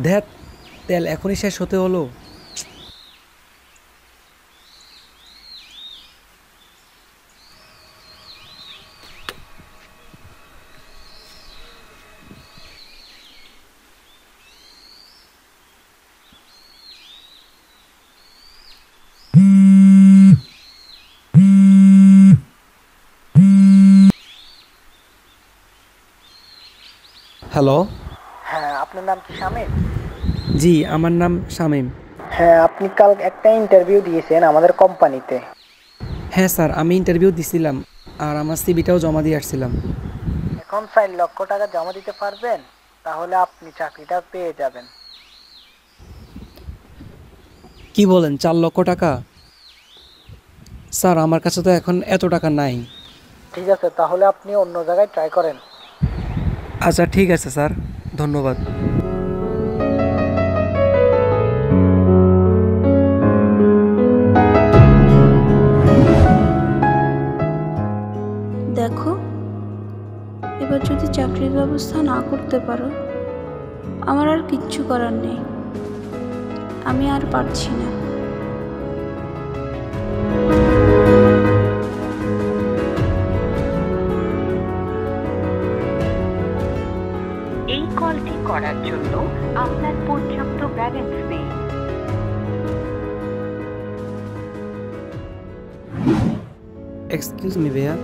ধ্যাত, তেল এখনই শেষ হতে হলো। হ্যালো। হ্যাঁ, আপনার নাম কি শামীম? জি, আমার নাম শামীম। হ্যাঁ, আপনি কাল একটা ইন্টারভিউ দিয়েছেন আমাদের কোম্পানিতে। হ্যাঁ স্যার, আমি ইন্টারভিউ দিছিলাম আর আমার সিভিটাও জমা দিয়ে আসছিলাম। এখন 4 লক্ষ টাকা জমা দিতে পারবেন? তাহলে আপনি চাকরিটা পেয়ে যাবেন। কি বলেন, 4 লক্ষ টাকা? স্যার, আমার কাছে তো এখন এত টাকা নাই। ঠিক আছে, তাহলে আপনি অন্য জায়গায় ট্রাই করেন। আচ্ছা ঠিক আছে স্যার, ধন্যবাদ। দেখো, এবার যদি চাকরির ব্যবস্থা না করতে পারো, আমার আর কিচ্ছু করার নেই। আমি আর পারছি না। এই কলটি করার জন্য আপনার পর্যাপ্ত ব্যালেন্স নেই। এক্সকিউজ মি ভাইয়া।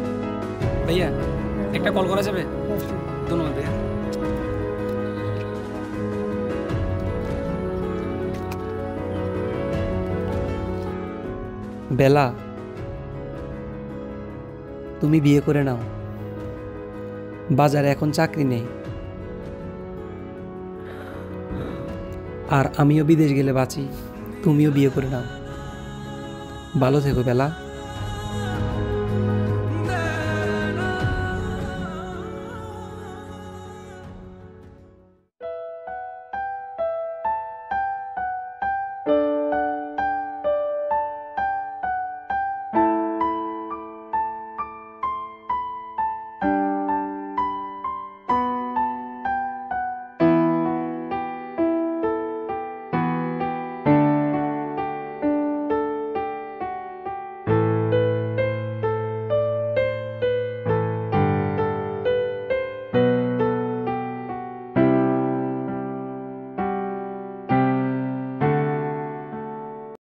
ভাইয়া, একটা কল করা যাবে? ধন্যবাদ ভাইয়া। বেলা, তুমি বিয়ে করে নাও। বাজারে এখন চাকরি নেই, আর আমিও বিদেশ গেলে বাঁচি। তুমিও বিয়ে করে নাও। ভালো থেকো বেলা।